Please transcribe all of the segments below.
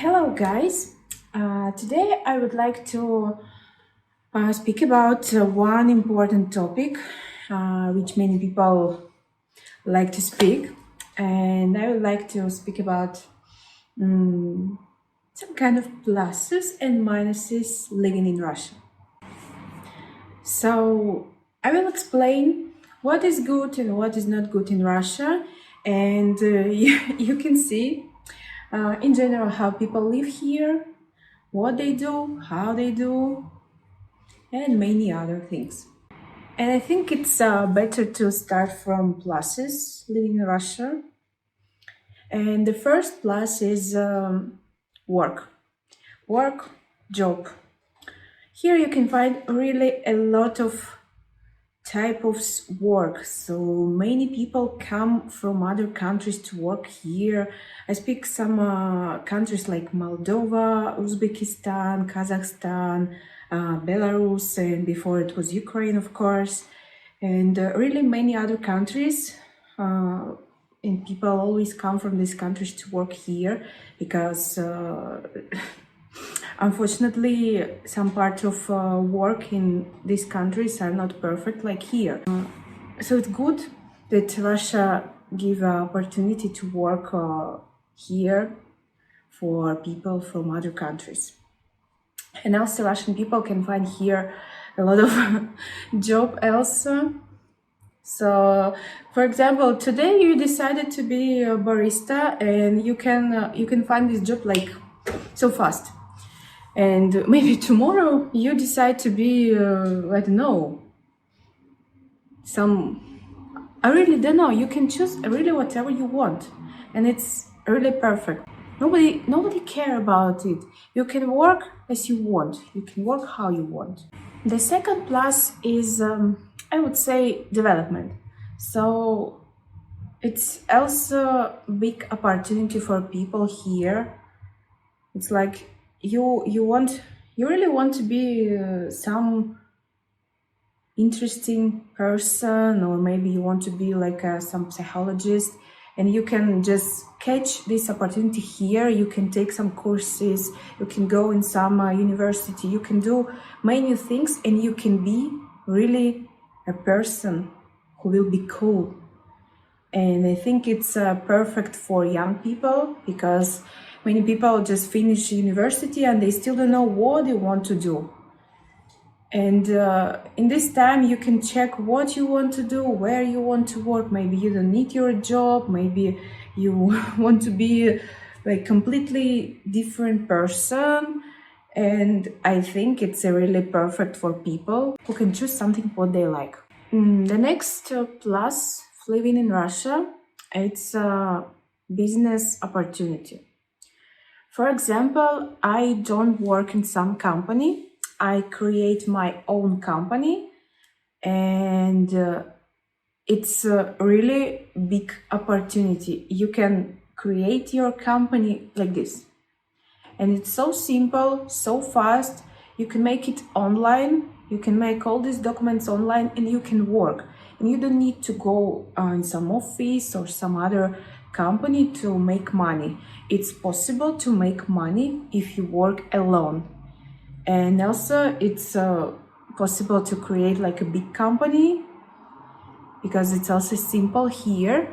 Hello, guys. Today I would like to speak about one important topic which many people like to speak, and I would like to speak about some kind of pluses and minuses living in Russia. So I will explain what is good and what is not good in Russia, and you can see in general how people live here, what they do, how they do, and many other things. And I think it's better to start from pluses living in Russia. And the first plus is work. Work, job. Here you can find really a lot of type of work. So many people come from other countries to work here. I speak some countries like Moldova, Uzbekistan, Kazakhstan, Belarus, and before it was Ukraine, of course, and really many other countries. And people always come from these countries to work here because unfortunately, some parts of work in these countries are not perfect like here. So it's good that Russia give opportunity to work here for people from other countries. And also Russian people can find here a lot of job also. So, for example, today you decided to be a barista, and you can find this job like so fast. And maybe tomorrow you decide to be, I don't know, I really don't know. You can choose really whatever you want, and it's really perfect. Nobody care about it. You can work as you want. You can work how you want. The second plus is, I would say, development. So it's also big opportunity for people here. It's like you really want to be some interesting person, or maybe you want to be like some psychologist, and you can just catch this opportunity here. You can take some courses, you can go in some university, you can do many things, and you can be really a person who will be cool. And I think it's perfect for young people, because many people just finish university and they still don't know what they want to do. And in this time, you can check what you want to do, where you want to work. Maybe you don't need your job. Maybe you want to be like completely different person. And I think it's really perfect for people who can choose something what they like. The next plus of living in Russia, it's a business opportunity. For example, I don't work in some company. I create my own company, and it's a really big opportunity. You can create your company like this, and it's so simple, so fast. You can make it online. You can make all these documents online, and you can work. And you don't need to go in some office or some other company to make money. It's possible to make money if you work alone. And also it's possible to create like a big company, because it's also simple here,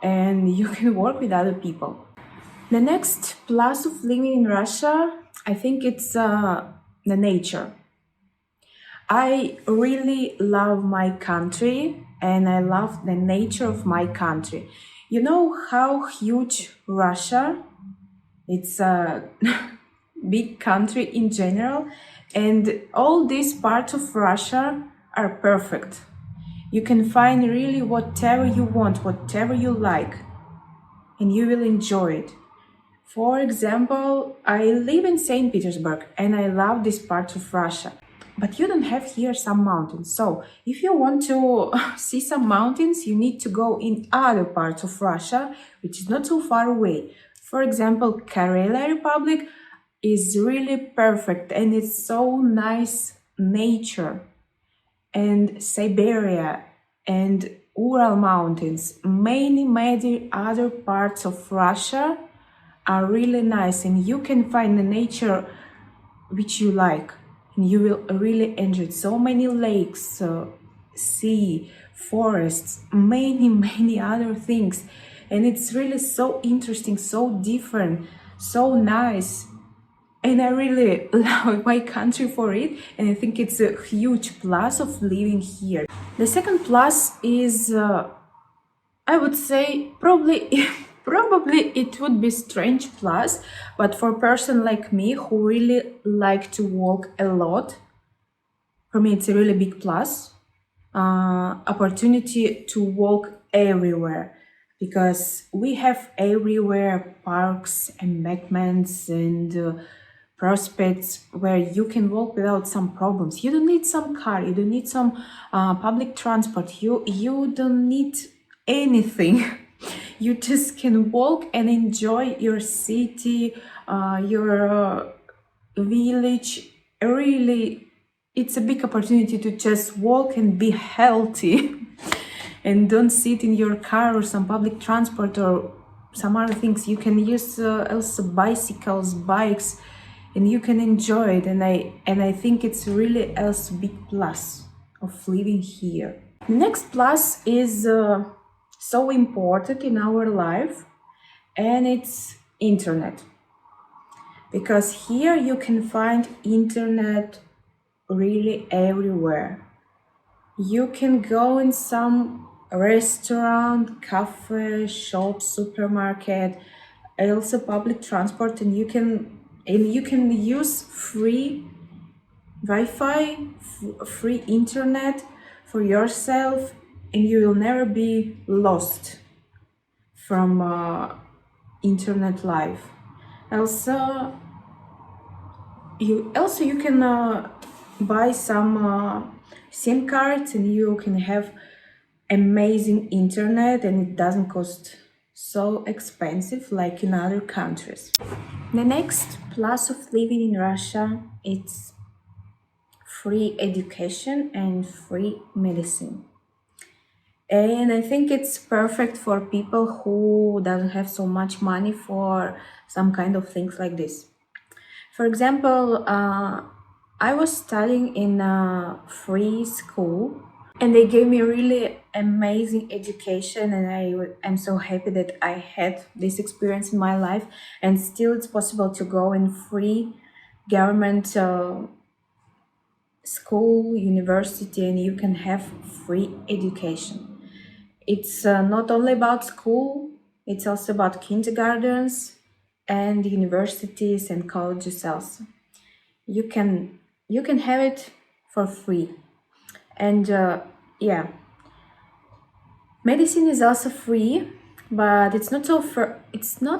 and you can work with other people. The next plus of living in Russia, I think it's the nature. I really love my country, and I love the nature of my country. You know how huge Russia? It's a big country in general, and all these parts of Russia are perfect. You can find really whatever you want, whatever you like, and you will enjoy it. For example, I live in St. Petersburg, and I love this part of Russia. But you don't have here some mountains. So if you want to see some mountains, you need to go in other parts of Russia, which is not so far away. For example, Karelia Republic is really perfect, and it's so nice nature. And Siberia and Ural Mountains, many other parts of Russia are really nice, and you can find the nature which you like, and you will really enjoy it. So many lakes, sea, forests, many many other things, and it's really so interesting, so different, so nice, and I really love my country for it, and I think it's a huge plus of living here. The second plus is, I would say, probably probably it would be strange plus, but for a person like me who really like to walk a lot, for me it's a really big plus. Opportunity to walk everywhere, because we have everywhere parks, embankments, and prospects where you can walk without some problems. You don't need some car, you don't need some public transport, you don't need anything. You just can walk and enjoy your city, your village. Really, it's a big opportunity to just walk and be healthy and don't sit in your car or some public transport or some other things. You can use also bicycles, bikes, and you can enjoy it. And I think it's really also big plus of living here. Next plus is so important in our life, and it's internet, because here you can find internet really everywhere. You can go in some restaurant, cafe, shop, supermarket, also public transport, and you can use free Wi-Fi, free internet for yourself, and you will never be lost from internet life. Also, you can buy some SIM cards, and you can have amazing internet, and it doesn't cost so expensive like in other countries. The next plus of living in Russia, it's free education and free medicine. And I think it's perfect for people who doesn't have so much money for some kind of things like this. For example, I was studying in a free school, and they gave me really amazing education, and I'm so happy that I had this experience in my life. And still it's possible to go in free government school, university, and you can have free education. It's not only about school, it's also about kindergartens and universities and colleges also. You can have it for free. And yeah, medicine is also free, but it's not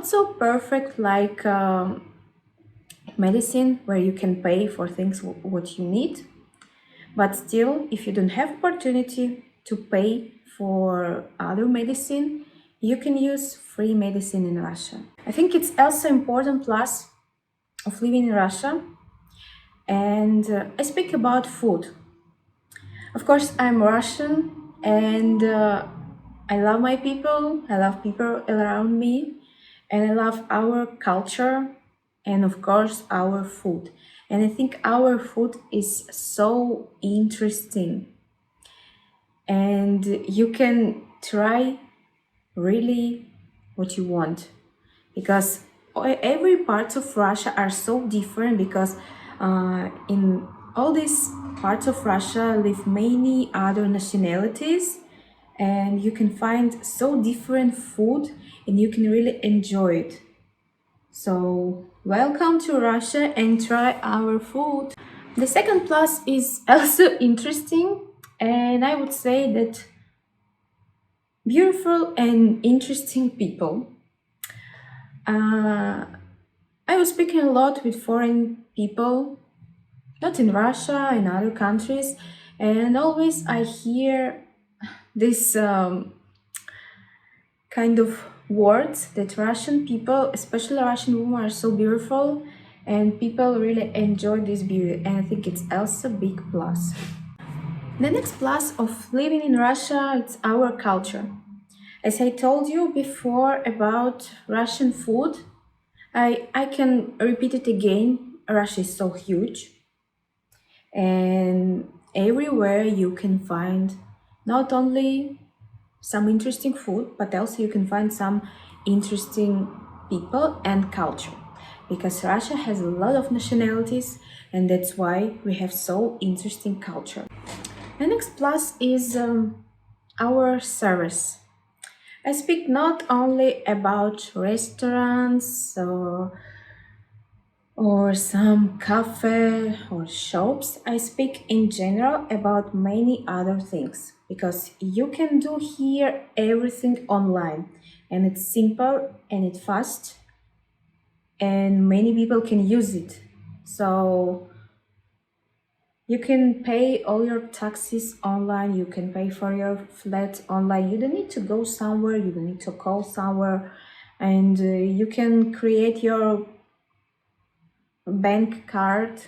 so perfect like medicine, where you can pay for things what you need. But still, if you don't have opportunity to pay for other medicine, you can use free medicine in Russia. I think it's also important plus of living in Russia. And I speak about food. Of course, I'm Russian, and I love my people, I love people around me, and I love our culture, and of course our food. And I think our food is so interesting, and you can try really what you want, because every part of Russia are so different, because in all these parts of Russia live many other nationalities, and you can find so different food, and you can really enjoy it. So welcome to Russia and try our food. The second plus is also interesting, and I would say that beautiful and interesting people. I was speaking a lot with foreign people, not in Russia, in other countries, and always I hear this kind of words that Russian people, especially Russian women, are so beautiful, and people really enjoy this beauty, and I think it's also a big plus. The next plus of living in Russia, it's our culture. As I told you before about Russian food, I can repeat it again. Russia is so huge, and everywhere you can find not only some interesting food, but also you can find some interesting people and culture. Because Russia has a lot of nationalities, and that's why we have so interesting culture. The next plus is our service. I speak not only about restaurants or some cafe or shops. I speak in general about many other things because you can do here everything online, and it's simple and it's fast and many people can use it. So you can pay all your taxes online, you can pay for your flat online. You don't need to go somewhere, you don't need to call somewhere, and you can create your bank card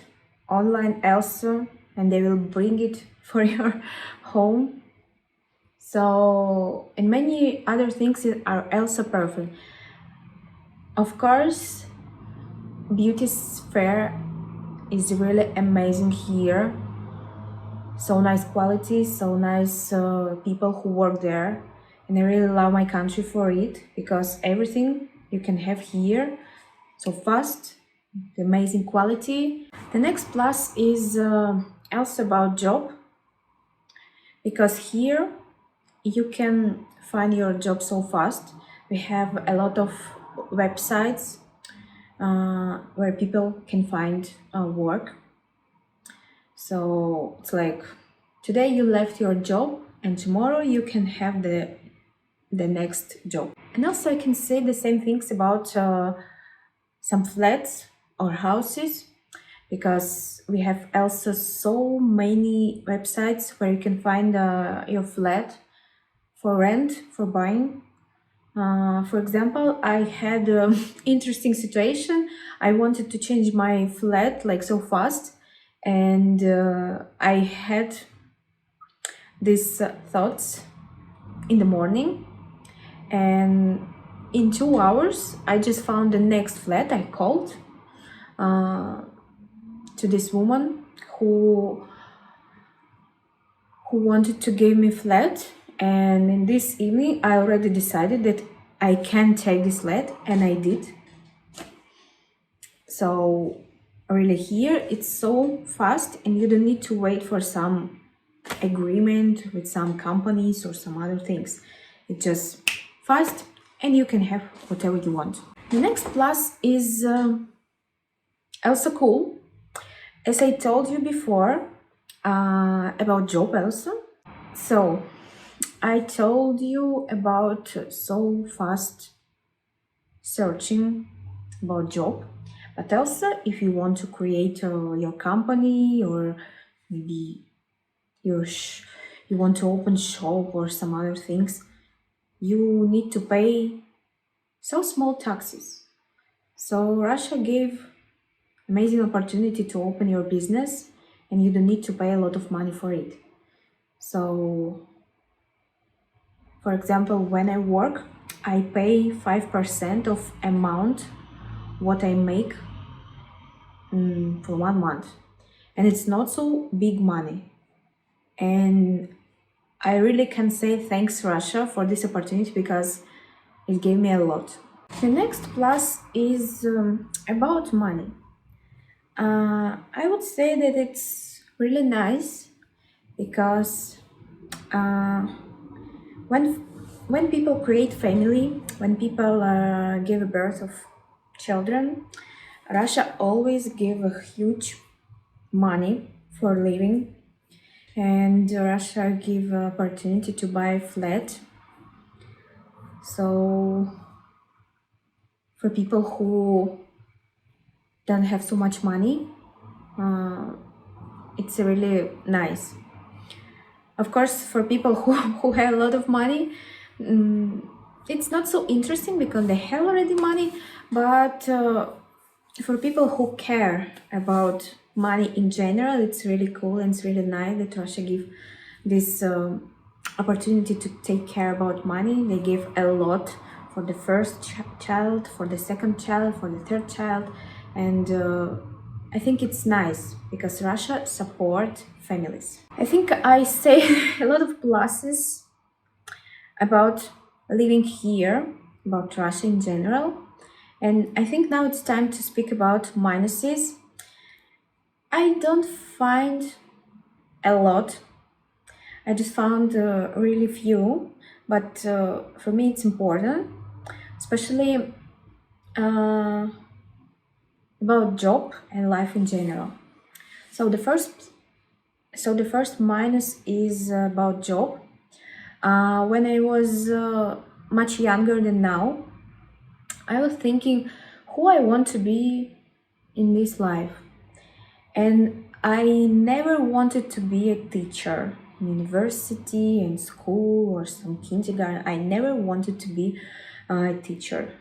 online also, and they will bring it for your home. So, and many other things are also perfect. Of course, beauty sphere is really amazing here. So nice quality, so nice people who work there, and I really love my country for it because everything you can have here so fast, the amazing quality. The next plus is also about job, because here you can find your job so fast. We have a lot of websites where people can find work. So it's like today you left your job and tomorrow you can have the next job. And also I can say the same things about some flats or houses, because we have also so many websites where you can find your flat for rent, for buying. For example, I had an interesting situation. I wanted to change my flat like so fast, and I had these thoughts in the morning, and in 2 hours I just found the next flat. I called to this woman who wanted to give me flat, and in this evening I already decided that I can take this flat, and I did. So really here it's so fast, and you don't need to wait for some agreement with some companies or some other things. It's just fast and you can have whatever you want. The next plus is also cool. As I told you before about job also. So I told you about so fast searching about job, but also if you want to create your company, or maybe you want to open shop or some other things, you need to pay so small taxes. So Russia gave amazing opportunity to open your business, and you don't need to pay a lot of money for it. So for example, when I work, I pay 5% of amount what I make for 1 month, and it's not so big money. And I really can say thanks Russia for this opportunity, because it gave me a lot. The next plus is about money. I would say that it's really nice, because when people create family, when people give birth of children, Russia always give a huge money for living, and Russia give opportunity to buy a flat. So for people who don't have so much money, it's really nice. Of course, for people who have a lot of money, it's not so interesting because they have already money. But for people who care about money in general, it's really cool and it's really nice that Russia give this opportunity to take care about money. They give a lot for the first child, for the second child, for the third child. And I think it's nice because Russia support families. I think I say a lot of pluses about living here, about Russia in general. And I think now it's time to speak about minuses. I don't find a lot. I just found really few, but for me it's important, especially about job and life in general. So the first minus is about job. When I was much younger than now, I was thinking who I want to be in this life. And I never wanted to be a teacher in university, in school, or some kindergarten. I never wanted to be a teacher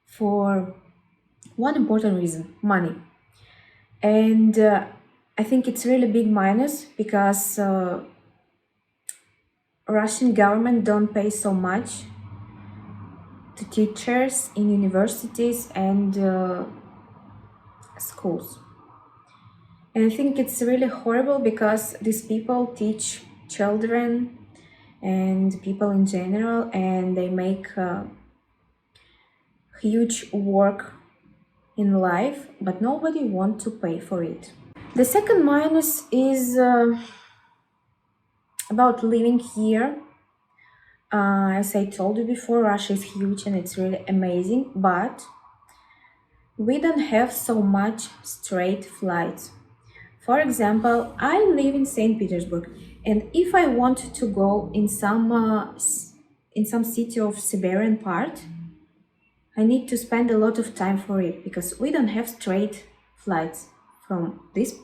for one important reason: money. And I think it's really big minus because Russian government don't pay so much to teachers in universities and schools. And I think it's really horrible because these people teach children and people in general, and they make huge work in life, but nobody wants to pay for it. The second minus is about living here. As I told you before, Russia is huge and it's really amazing, but we don't have so much straight flights. For example, I live in St. Petersburg, and if I want to go in some city of Siberian part, I need to spend a lot of time for it because we don't have straight flights from this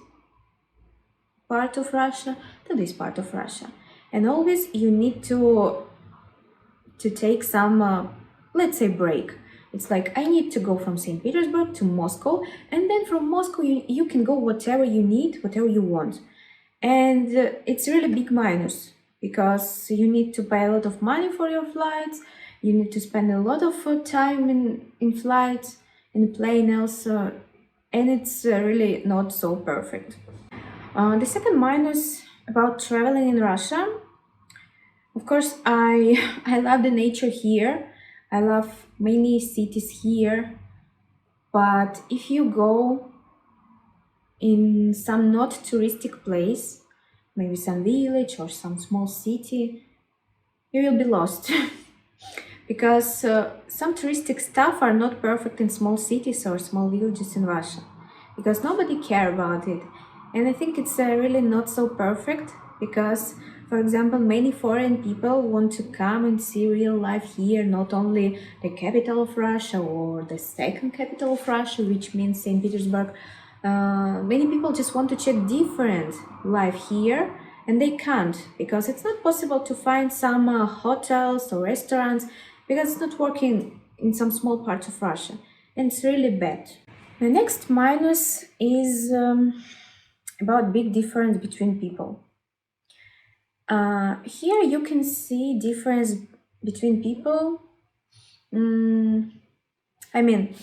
part of Russia to this part of Russia, and always you need to take some let's say break. It's like I need to go from St. Petersburg to Moscow, and then from Moscow you can go whatever you need, whatever you want. And it's really big minus because you need to pay a lot of money for your flights, you need to spend a lot of time in flights, in plane also, and it's really not so perfect. The second minus about traveling in Russia, of course, I love the nature here. I love many cities here, but if you go in some not touristic place, maybe some village or some small city, you will be lost. Because some touristic stuff are not perfect in small cities or small villages in Russia, because nobody care about it. And I think it's really not so perfect because, for example, many foreign people want to come and see real life here, not only the capital of Russia or the second capital of Russia, which means St. Petersburg. Many people just want to check different life here, and they can't because it's not possible to find some hotels or restaurants because it's not working in some small parts of Russia, and it's really bad. The next minus is about big difference between people. Here you can see difference between people. I mean,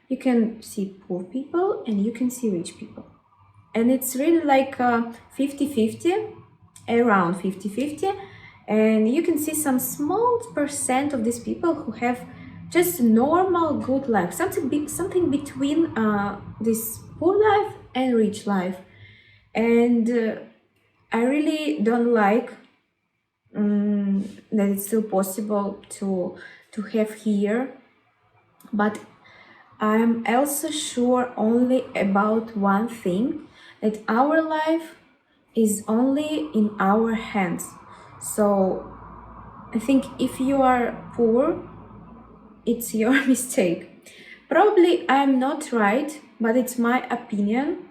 you can see poor people and you can see rich people. And it's really like 50-50, around 50-50. And you can see some small percent of these people who have just normal good life, something between this poor life and rich life. And I really don't like that it's still possible to have here, but I'm also sure only about one thing, that our life is only in our hands. So I think if you are poor, it's your mistake. Probably I'm not right, but it's my opinion.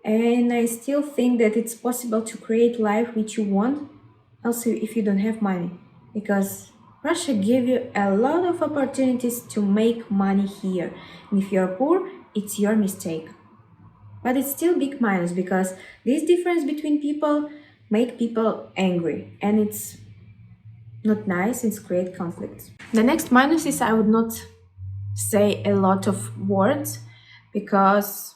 And I still think that it's possible to create life which you want, also if you don't have money, because Russia gives you a lot of opportunities to make money here. And if you're poor, it's your mistake. But it's still big minus because this difference between people make people angry, and it's not nice, it's create conflicts. The next minus is I would not say a lot of words because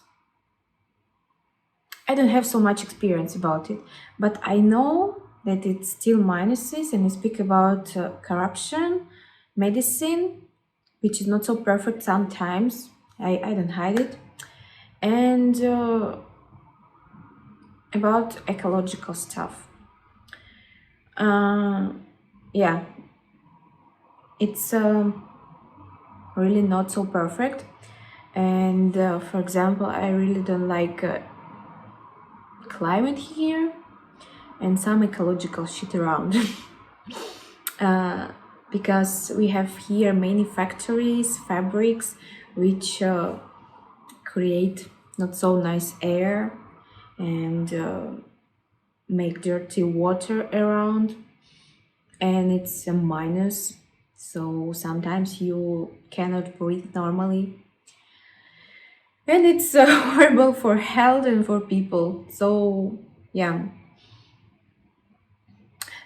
I don't have so much experience about it, but I know that it's still minuses, and I speak about corruption, medicine, which is not so perfect sometimes. I don't hide it, and about ecological stuff. Yeah, it's really not so perfect. And for example, I really don't like climate here and some ecological shit around. Because we have here many factories, fabrics, which create not so nice air and make dirty water around, and it's a minus, so sometimes you cannot breathe normally, and it's horrible for health and for people. So yeah,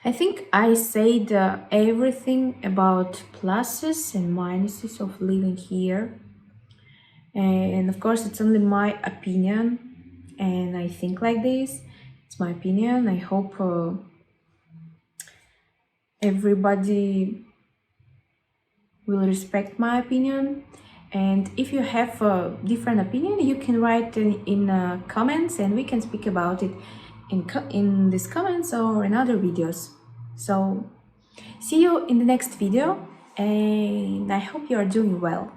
I think I said everything about pluses and minuses of living here. And of course, it's only my opinion, and I think like this. It's my opinion. I hope everybody will respect my opinion. And if you have a different opinion, you can write in comments, and we can speak about it in these comments or in other videos. So see you in the next video, and I hope you are doing well.